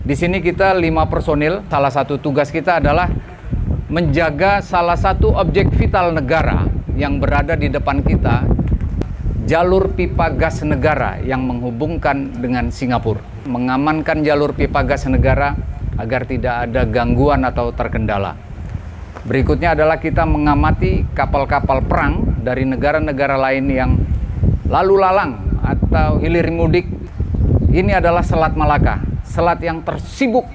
Di sini kita 5 personil. Salah satu tugas kita adalah menjaga salah satu objek vital negara yang berada di depan kita, jalur pipa gas negara yang menghubungkan dengan Singapura. Mengamankan jalur pipa gas negara agar tidak ada gangguan atau terkendala. Berikutnya adalah kita mengamati kapal-kapal perang dari negara-negara lain yang lalu lalang atau hilir mudik. Ini adalah Selat Malaka, selat yang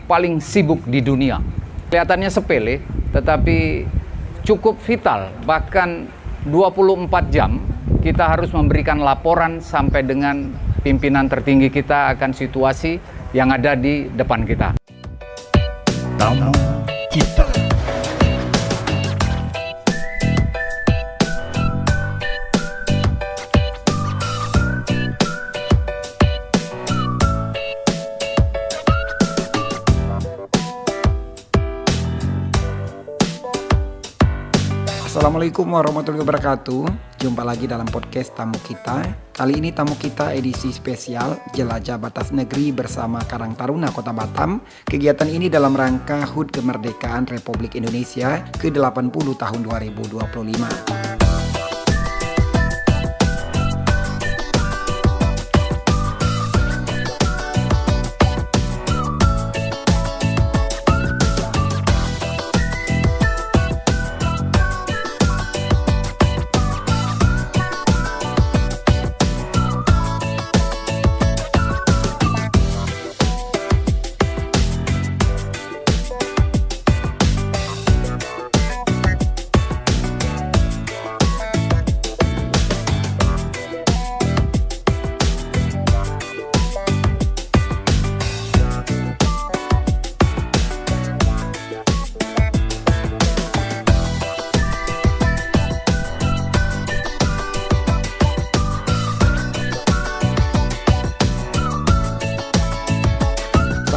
paling sibuk di dunia. Kelihatannya sepele, tetapi cukup vital. Bahkan 24 jam kita harus memberikan laporan sampai dengan pimpinan tertinggi kita akan situasi yang ada di depan kita. Tamu kita. Assalamualaikum warahmatullahi wabarakatuh. Jumpa lagi dalam podcast Tamu Kita. Kali ini Tamu Kita edisi spesial Jelajah Batas Negeri bersama Karang Taruna Kota Batam. Kegiatan ini dalam rangka HUT Kemerdekaan Republik Indonesia ke-80 tahun 2025.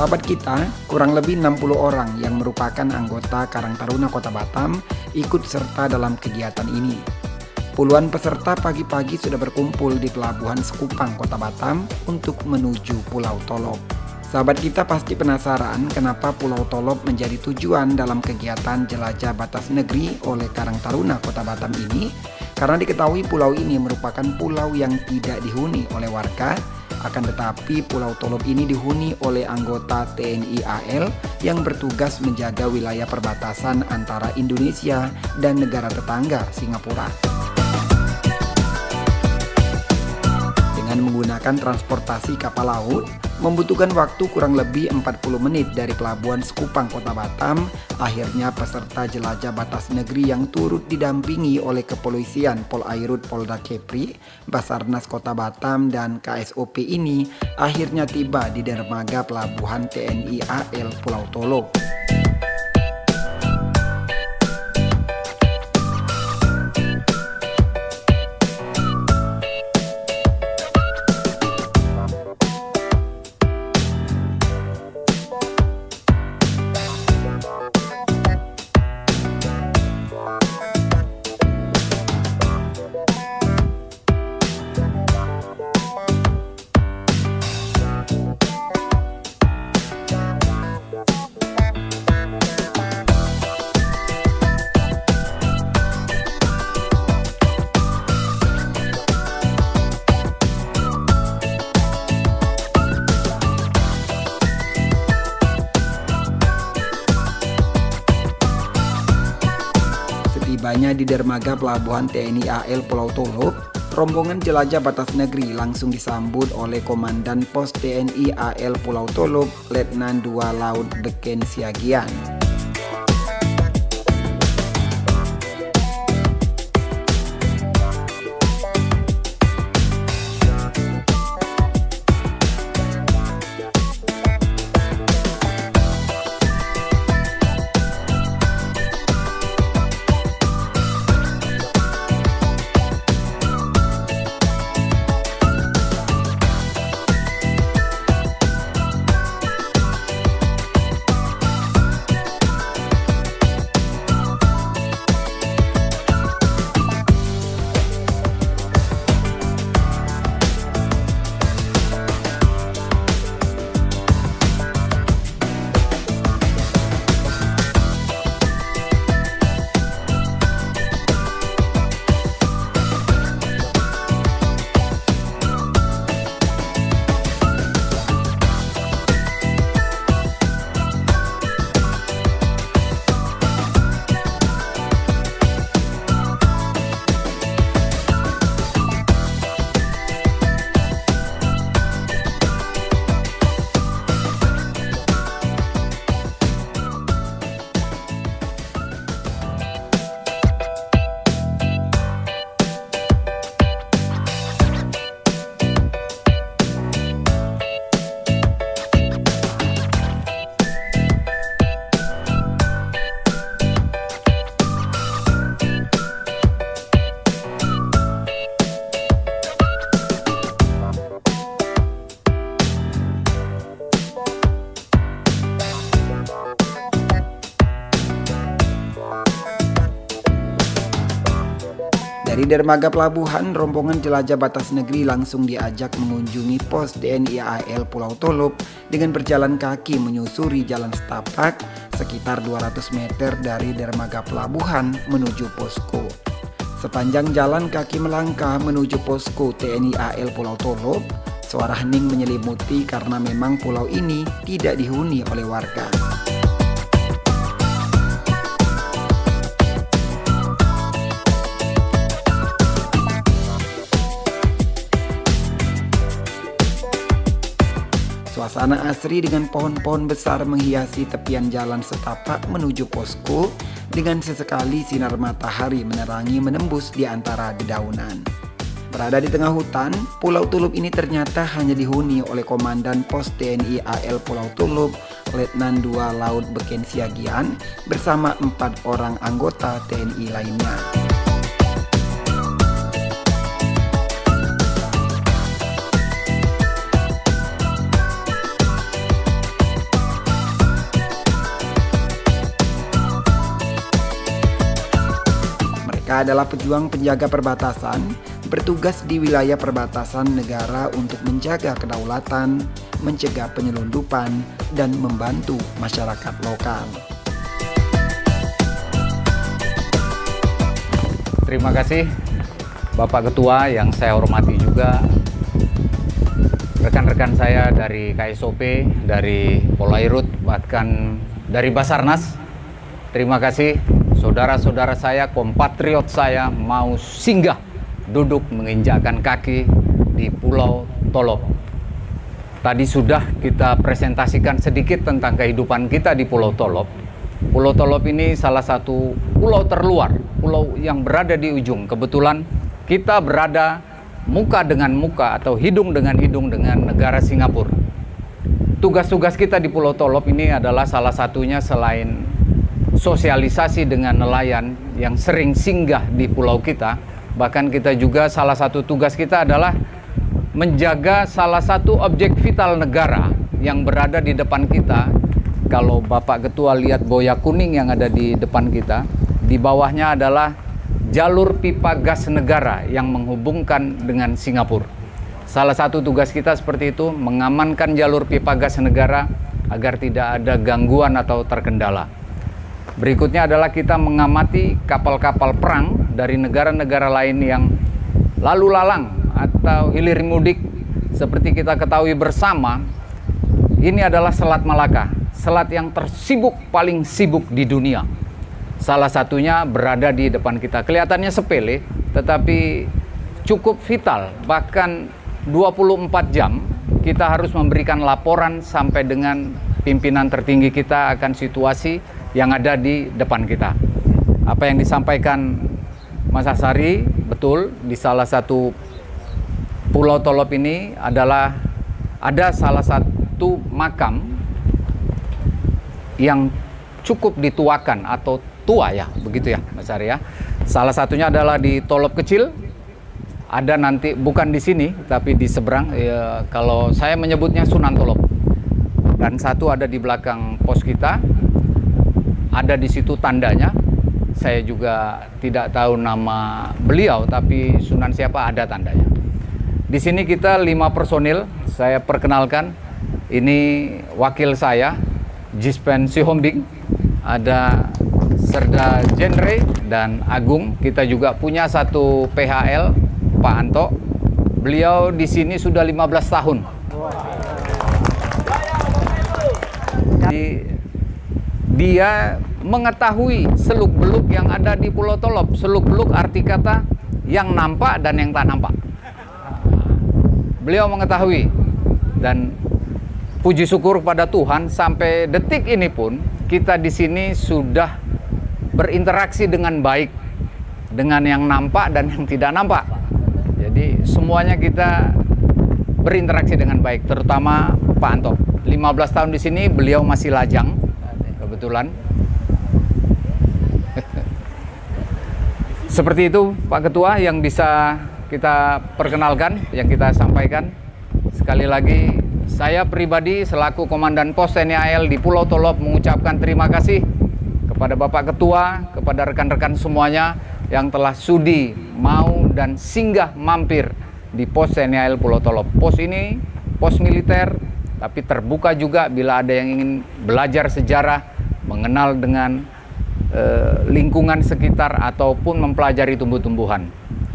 Sahabat kita, kurang lebih 60 orang yang merupakan anggota Karang Taruna Kota Batam ikut serta dalam kegiatan ini. Puluhan peserta pagi-pagi sudah berkumpul di Pelabuhan Sekupang, Kota Batam untuk menuju Pulau Tolop. Sahabat kita pasti penasaran kenapa Pulau Tolop menjadi tujuan dalam kegiatan Jelajah Batas Negeri oleh Karang Taruna Kota Batam ini, karena diketahui pulau ini merupakan pulau yang tidak dihuni oleh warga. Akan tetapi Pulau Tolop ini dihuni oleh anggota TNI AL yang bertugas menjaga wilayah perbatasan antara Indonesia dan negara tetangga Singapura. Dengan menggunakan transportasi kapal laut, membutuhkan waktu kurang lebih 40 menit dari Pelabuhan Sekupang Kota Batam. Akhirnya peserta Jelajah Batas Negeri yang turut didampingi oleh Kepolisian Polairut Polda Kepri, Basarnas Kota Batam, dan KSOP ini akhirnya tiba di dermaga Pelabuhan TNI AL Pulau Tolop. Setibanya di dermaga Pelabuhan TNI AL Pulau Tolop, rombongan Jelajah Batas Negeri langsung disambut oleh Komandan Pos TNI AL Pulau Tolop, Letnan 2 Laut Beken Siagian. Dari dermaga pelabuhan, rombongan jelajah batas negeri langsung diajak mengunjungi pos TNI AL Pulau Tolop dengan berjalan kaki menyusuri jalan setapak sekitar 200 meter dari dermaga pelabuhan menuju posko. Sepanjang jalan kaki melangkah menuju posko TNI AL Pulau Tolop, suara hening menyelimuti karena memang pulau ini tidak dihuni oleh warga. Suasana asri dengan pohon-pohon besar menghiasi tepian jalan setapak menuju posko dengan sesekali sinar matahari menerangi menembus di antara dedaunan. Berada di tengah hutan, Pulau Tolop ini ternyata hanya dihuni oleh Komandan Pos TNI AL Pulau Tolop, Letnan 2 Laut Beken Siagian, bersama 4 orang anggota TNI lainnya. Mereka adalah pejuang penjaga perbatasan, bertugas di wilayah perbatasan negara untuk menjaga kedaulatan, mencegah penyelundupan, dan membantu masyarakat lokal. Terima kasih Bapak Ketua yang saya hormati juga, rekan-rekan saya dari KSOP, dari Polairut, bahkan dari Basarnas. Terima kasih saudara-saudara saya, kompatriot saya mau singgah duduk menginjakkan kaki di Pulau Tolop. Tadi sudah kita presentasikan sedikit tentang kehidupan kita di Pulau Tolop. Pulau Tolop ini salah satu pulau terluar, pulau yang berada di ujung. Kebetulan kita berada muka dengan muka atau hidung dengan negara Singapura. Tugas-tugas kita di Pulau Tolop ini adalah salah satunya selain sosialisasi dengan nelayan yang sering singgah di pulau kita, bahkan kita juga salah satu tugas kita adalah menjaga salah satu objek vital negara yang berada di depan kita. Kalau Bapak Ketua lihat boya kuning yang ada di depan kita, di bawahnya adalah jalur pipa gas negara yang menghubungkan dengan Singapura. Salah satu tugas kita seperti itu, mengamankan jalur pipa gas negara agar tidak ada gangguan atau terkendala. Berikutnya adalah kita mengamati kapal-kapal perang dari negara-negara lain yang lalu lalang atau hilir mudik. Seperti kita ketahui bersama, ini adalah Selat Malaka, selat yang tersibuk, paling sibuk di dunia. Salah satunya berada di depan kita. Kelihatannya sepele, tetapi cukup vital. Bahkan 24 jam kita harus memberikan laporan sampai dengan pimpinan tertinggi kita akan situasi yang ada di depan kita. Apa yang disampaikan Mas Asari betul, di salah satu Pulau Tolop ini adalah ada salah satu makam yang cukup dituakan atau tua ya, begitu ya Mas Ari ya. Salah satunya adalah di Tolop Kecil, ada nanti bukan di sini tapi di seberang ya, kalau saya menyebutnya Sunan Tolop. Dan satu ada di belakang pos kita, ada di situ tandanya. Saya juga tidak tahu nama beliau, tapi Sunan siapa ada tandanya. Di sini kita 5 personil, saya perkenalkan. Ini wakil saya, Jispen Sihombing, ada Serda Genre dan Agung. Kita juga punya satu PHL, Pak Anto. Beliau di sini sudah 15 tahun. Jadi, dia mengetahui seluk-beluk yang ada di Pulau Tolop. Seluk-beluk arti kata yang nampak dan yang tak nampak. Beliau mengetahui, dan puji syukur pada Tuhan sampai detik ini pun kita di sini sudah berinteraksi dengan baik dengan yang nampak dan yang tidak nampak. Jadi semuanya kita berinteraksi dengan baik, terutama Pak Anto. 15 tahun di sini beliau masih lajang kebetulan. Seperti itu Pak Ketua yang bisa kita perkenalkan, yang kita sampaikan. Sekali lagi saya pribadi selaku Komandan Pos TNI AL di Pulau Tolop mengucapkan terima kasih kepada Bapak Ketua, kepada rekan-rekan semuanya, yang telah sudi mau dan singgah mampir di pos TNI AL Pulau Tolop. Pos ini pos militer, tapi terbuka juga bila ada yang ingin belajar sejarah, mengenal dengan lingkungan sekitar ataupun mempelajari tumbuh-tumbuhan.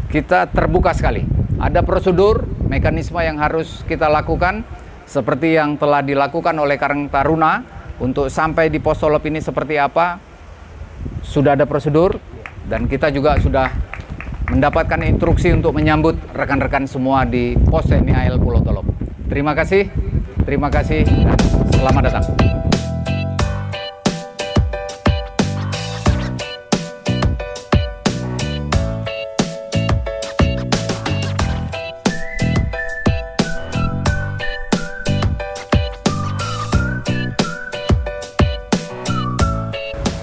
Kita terbuka sekali. Ada prosedur, mekanisme yang harus kita lakukan seperti yang telah dilakukan oleh Karang Taruna untuk sampai di pos Tolop ini seperti apa. Sudah ada prosedur dan kita juga sudah mendapatkan instruksi untuk menyambut rekan-rekan semua di pos TNI AL Pulau Tolop. Terima kasih dan selamat datang.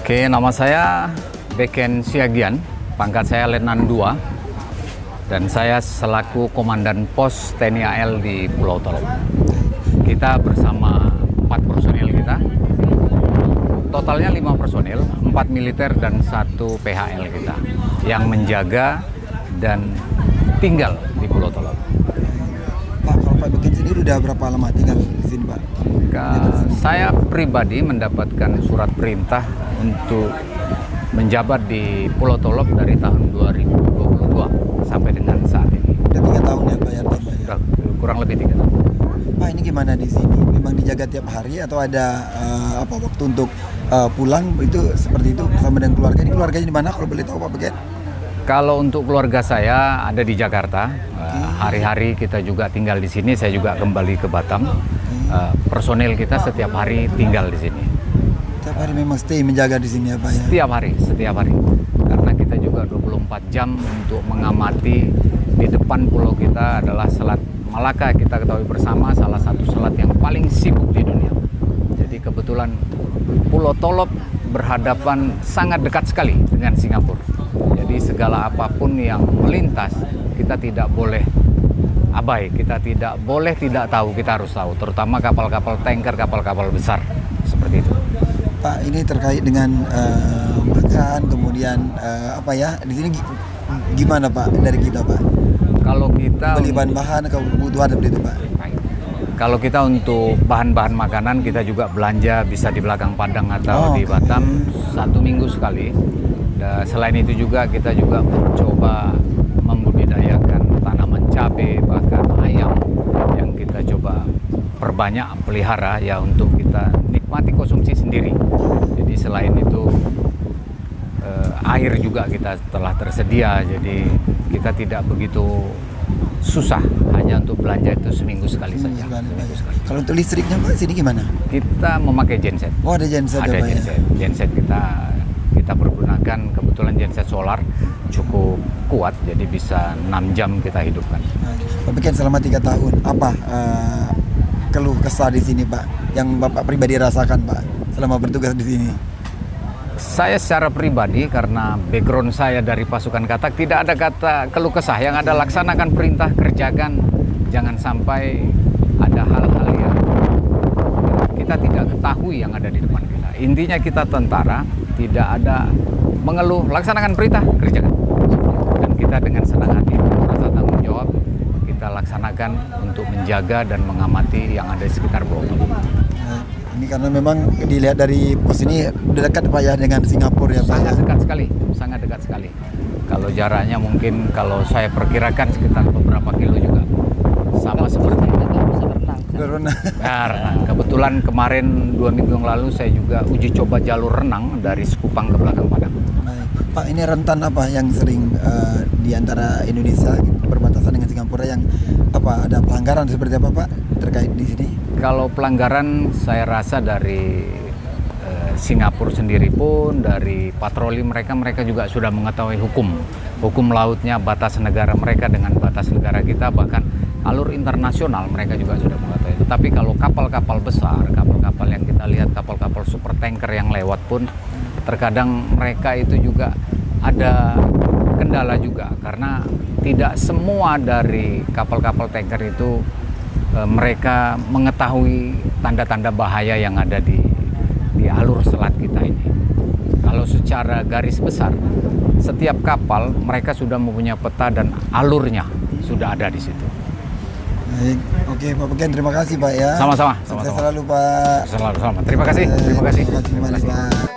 Oke, nama saya Beken Siagian, pangkat saya Letnan 2, dan saya selaku Komandan Pos TNI AL di Pulau Tolop. Kita bersama 4 personil kita, totalnya 5 personil, 4 militer dan 1 PHL kita, yang menjaga dan tinggal di Pulau Tolop. Pak, kalau Pak Beken sendiri udah berapa lama tinggal di sini, Pak? Saya pribadi mendapatkan surat perintah untuk menjabat di Pulau Tolop dari tahun 2022 sampai dengan saat ini. Udah 3 tahun ya, Pak, ya? Sudah kurang lebih 3 tahun. Pak, ini gimana di sini? Memang dijaga tiap hari atau ada waktu untuk pulang itu seperti itu bersama dengan keluarga? Ini keluarganya di mana kalau boleh tahu, Pak Beken? Kalau untuk keluarga saya ada di Jakarta. Hari-hari kita juga tinggal di sini. Saya juga kembali ke Batam. Personil kita setiap hari tinggal di sini. Setiap hari memang stay menjaga di sini ya, Pak, ya? Setiap hari. Karena kita juga 24 jam untuk mengamati. Di depan pulau kita adalah Selat Malaka. Kita ketahui bersama salah satu selat yang paling sibuk di dunia. Jadi kebetulan Pulau Tolop berhadapan sangat dekat sekali dengan Singapura. Jadi segala apapun yang melintas, kita tidak boleh abai, kita tidak boleh tidak tahu, kita harus tahu, terutama kapal-kapal tanker, kapal-kapal besar, seperti itu. Pak, ini terkait dengan makan, kemudian di sini gimana, Pak, dari kita, Pak? Kalau kita beli bahan-bahan, kebutuhan seperti itu, Pak? Kalau kita untuk bahan-bahan makanan, kita juga belanja bisa di belakang Padang atau di Batam 1 minggu sekali. Dan selain itu juga kita juga mencoba membudidayakan tanaman cabai, bahkan ayam yang kita coba perbanyak pelihara ya untuk kita nikmati konsumsi sendiri. Jadi selain itu air juga kita telah tersedia, jadi kita tidak begitu susah hanya untuk belanja itu seminggu sekali saja. Seminggu sekali. Kalau untuk listriknya, Pak, sini gimana? Kita memakai genset. Oh, ada genset. Ada ya, genset. Ya? Genset kita pergunakan, kebetulan genset solar cukup kuat, jadi bisa 6 jam kita hidupkan. Pak Beken, selama 3 tahun apa keluh kesah di sini, Pak, yang Bapak pribadi rasakan, Pak, selama bertugas di sini? Saya secara pribadi, karena background saya dari pasukan katak, tidak ada kata keluh kesah. Yang ada laksanakan perintah, kerjakan. Jangan sampai ada hal-hal yang kita tidak ketahui yang ada di depan kita. Intinya kita tentara, tidak ada mengeluh, laksanakan perintah, kerjakan. Dan kita dengan senang hati merasa tanggung jawab, kita laksanakan untuk menjaga dan mengamati yang ada di sekitar Pulau Tolop. Ini karena memang dilihat dari pos ini dekat, Pak, ya, dengan Singapura ya, Pak? Sangat dekat sekali. Kalau jaraknya mungkin kalau saya perkirakan sekitar beberapa kilo juga. Sama seperti Renang. Kebetulan kemarin 2 minggu yang lalu saya juga uji coba jalur renang dari Sekupang ke belakang Padang. Pak, ini rentan apa yang sering di antara Indonesia berbatasan dengan Singapura yang ada pelanggaran seperti apa, Pak, terkait di sini? Kalau pelanggaran saya rasa dari Singapura sendiri pun, dari patroli mereka juga sudah mengetahui hukum lautnya, batas negara mereka dengan batas negara kita, bahkan alur internasional mereka juga sudah mengetahui. Tetapi kalau kapal-kapal besar, kapal-kapal yang kita lihat, kapal-kapal super tanker yang lewat pun, terkadang mereka itu juga ada kendala juga, karena tidak semua dari kapal-kapal tanker itu mereka mengetahui tanda-tanda bahaya yang ada di alur selat kita ini. Kalau secara garis besar, setiap kapal mereka sudah mempunyai peta dan alurnya sudah ada di situ. Baik, oke Pak Beken, terima kasih Pak ya. Sama-sama. Sukses selalu Pak. Selalu sama. Terima kasih. Terima kasih. Terima kasih Pak.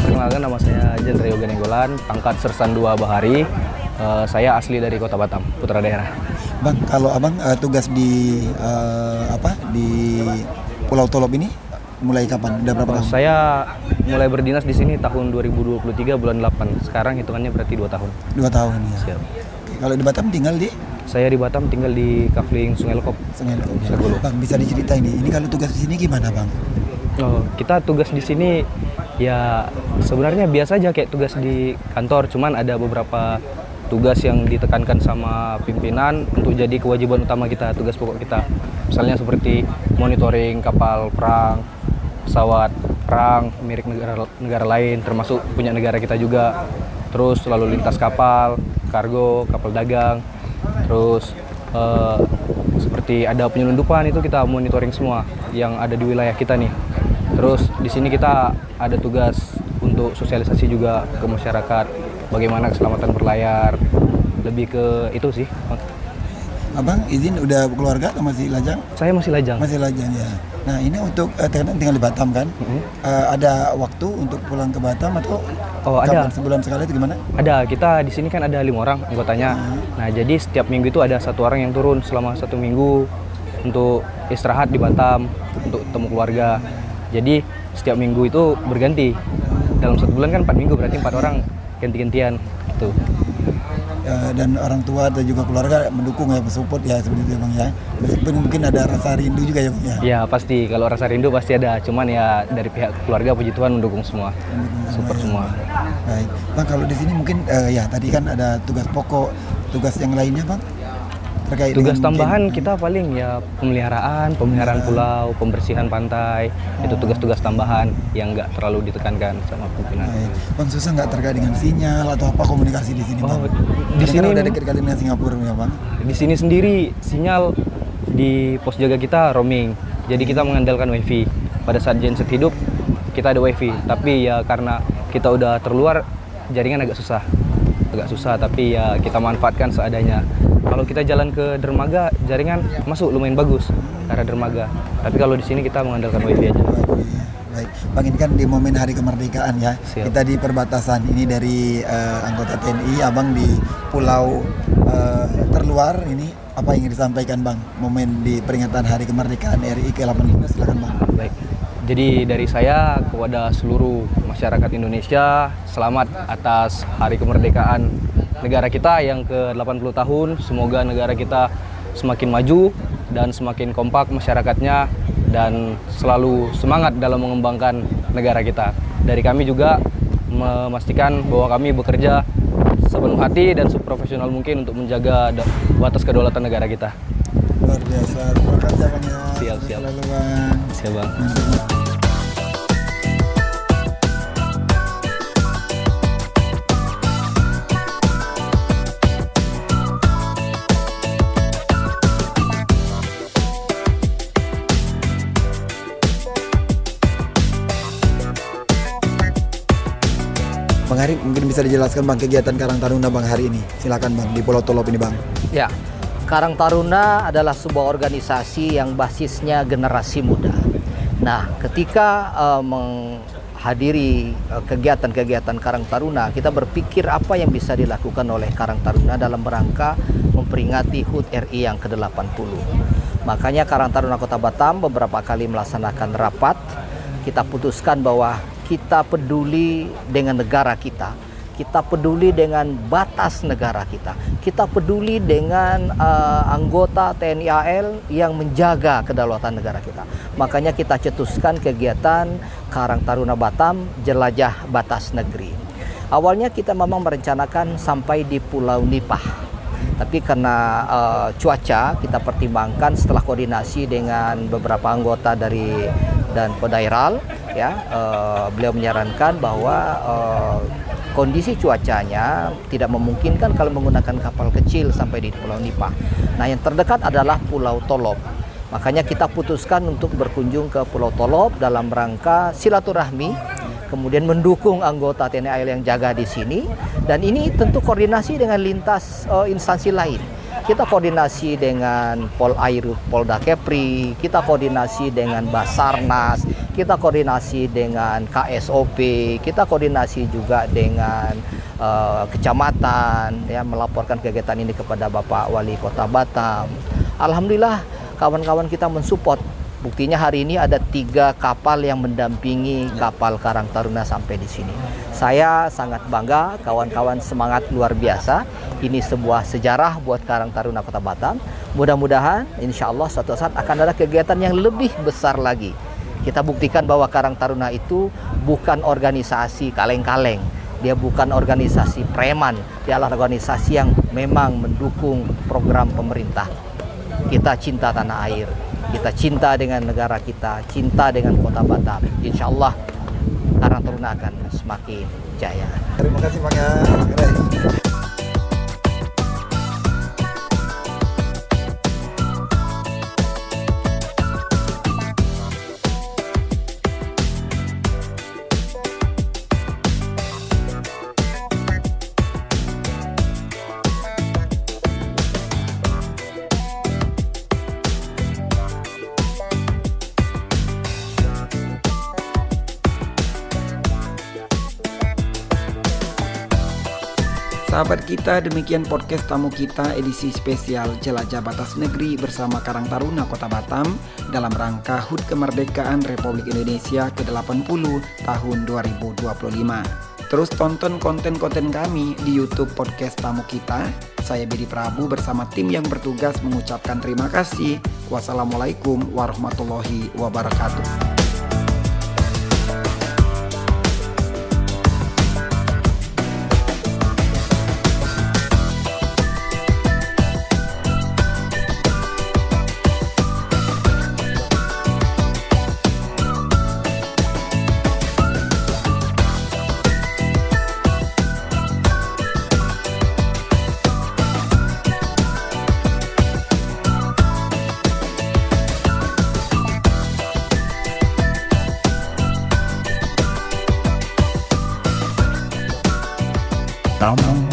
Perkenalkan, nama saya Jendra Yoga Nenggolan, pangkat Sersan 2 Bahari. Saya asli dari Kota Batam, putra daerah. Bang, kalau abang tugas di di Pulau Tolop ini mulai kapan? Udah berapa tahun? Saya mulai berdinas di sini tahun 2023 bulan 8. Sekarang hitungannya berarti 2 tahun. 2 tahun ya. Siap. Oke, kalau di Batam tinggal di Saya di Batam tinggal di Kafling Sungai Lekop. Sungai Lekop, ya. Sagolo. Bang, bisa diceritain ini kalau tugas di sini gimana Bang? Oh, kita tugas di sini ya sebenarnya biasa aja kayak tugas di kantor, cuman ada beberapa tugas yang ditekankan sama pimpinan untuk jadi kewajiban utama kita, tugas pokok kita. Misalnya seperti monitoring kapal perang, pesawat perang milik negara lain, termasuk punya negara kita juga. Terus lalu lintas kapal, kargo, kapal dagang. Terus seperti ada penyelundupan itu kita monitoring semua yang ada di wilayah kita nih. Terus di sini kita ada tugas untuk sosialisasi juga ke masyarakat, bagaimana keselamatan berlayar, lebih ke itu sih. Abang izin udah keluarga atau masih lajang? Saya masih lajang. Masih lajang ya. Nah ini untuk tinggal di Batam kan? Ada waktu untuk pulang ke Batam atau Oh, ada. sebulan sekali itu gimana? Ada, kita di sini kan ada 5 orang anggotanya. Nah, jadi setiap minggu itu ada 1 orang yang turun selama 1 minggu untuk istirahat di Batam, untuk ketemu keluarga. Jadi setiap minggu itu berganti. Dalam 1 bulan kan 4 minggu, berarti 4 orang ganti-gantian gitu. Dan orang tua dan juga keluarga mendukung ya, support ya seperti itu Bang ya. Meskipun mungkin ada rasa rindu juga ya Bang ya. Ya pasti, kalau rasa rindu pasti ada. Cuman ya dari pihak keluarga puji Tuhan mendukung semua, support semua. Baik, Bang kalau di sini mungkin ya tadi kan ada tugas pokok, tugas yang lainnya Bang terkait Tugas dengan tambahan mungkin, kita paling ya pemeliharaan pulau, pembersihan pantai. Itu tugas-tugas tambahan yang nggak terlalu ditekankan sama pimpinan. Baik. Bang susah nggak terkait dengan sinyal atau apa komunikasi di sini Bang? Di sini udah dekat kali dengan Singapura ya Bang. Di sini sendiri sinyal di pos jaga kita roaming. Jadi kita mengandalkan wifi. Pada saat genset hidup kita ada wifi. Tapi ya karena kita udah terluar jaringan agak susah. Tapi ya kita manfaatkan seadanya. Kalau kita jalan ke dermaga jaringan masuk lumayan bagus ke arah dermaga. Tapi kalau di sini kita mengandalkan wifi aja. Baik, Bang ini kan di momen Hari Kemerdekaan ya. Siap. Kita di perbatasan ini dari anggota TNI, Abang di pulau terluar ini apa yang ingin disampaikan Bang momen di peringatan Hari Kemerdekaan RI ke-85, silakan Bang. Baik. Jadi dari saya kepada seluruh masyarakat Indonesia, selamat atas Hari Kemerdekaan negara kita yang ke-80 tahun. Semoga negara kita semakin maju dan semakin kompak masyarakatnya dan selalu semangat dalam mengembangkan negara kita. Dari kami juga memastikan bahwa kami bekerja sepenuh hati dan seprofesional mungkin untuk menjaga batas kedaulatan negara kita. Luar biasa, terima kasih Bang ya. Siap. Selalu Bang. Siap Bang. Bang Hari mungkin bisa dijelaskan Bang kegiatan Karang Taruna Bang hari ini. Silakan Bang di Pulau Tolop ini Bang. Ya, Karang Taruna adalah sebuah organisasi yang basisnya generasi muda. Nah, ketika menghadiri kegiatan-kegiatan Karang Taruna, kita berpikir apa yang bisa dilakukan oleh Karang Taruna dalam rangka memperingati HUT RI yang ke-80. Makanya Karang Taruna Kota Batam beberapa kali melaksanakan rapat. Kita putuskan bahwa kita peduli dengan negara kita. Kita peduli dengan batas negara kita. Kita peduli dengan anggota TNI AL yang menjaga kedaulatan negara kita. Makanya kita cetuskan kegiatan Karang Taruna Batam Jelajah Batas Negeri. Awalnya kita memang merencanakan sampai di Pulau Nipah. Tapi karena cuaca kita pertimbangkan setelah koordinasi dengan beberapa anggota dan Podairal, ya, beliau menyarankan bahwa kondisi cuacanya tidak memungkinkan kalau menggunakan kapal kecil sampai di Pulau Nipah. Nah, yang terdekat adalah Pulau Tolop. Makanya kita putuskan untuk berkunjung ke Pulau Tolop dalam rangka silaturahmi, kemudian mendukung anggota TNI AL yang jaga di sini, dan ini tentu koordinasi dengan lintas instansi lain. Kita koordinasi dengan Polair, Polda Kepri, kita koordinasi dengan Basarnas, kita koordinasi dengan KSOP, kita koordinasi juga dengan kecamatan, ya, melaporkan kegiatan ini kepada Bapak Wali Kota Batam. Alhamdulillah kawan-kawan kita mensupport. Buktinya hari ini ada 3 kapal yang mendampingi kapal Karang Taruna sampai di sini. Saya sangat bangga, kawan-kawan semangat luar biasa. Ini sebuah sejarah buat Karang Taruna Kota Batam. Mudah-mudahan insya Allah suatu saat akan ada kegiatan yang lebih besar lagi. Kita buktikan bahwa Karang Taruna itu bukan organisasi kaleng-kaleng. Dia bukan organisasi preman. Dia adalah organisasi yang memang mendukung program pemerintah. Kita cinta tanah air. Kita cinta dengan negara kita, cinta dengan Kota Batam. Insya Allah Karang Taruna akan semakin jaya. Terima kasih Bang ya. Keren. Sahabat kita, demikian podcast tamu kita edisi spesial Jelajah Batas Negeri bersama Karang Taruna Kota Batam dalam rangka HUT Kemerdekaan Republik Indonesia ke-80 tahun 2025. Terus tonton konten-konten kami di YouTube podcast tamu kita. Saya Bedi Prabu bersama tim yang bertugas mengucapkan terima kasih. Wassalamualaikum warahmatullahi wabarakatuh. Tamu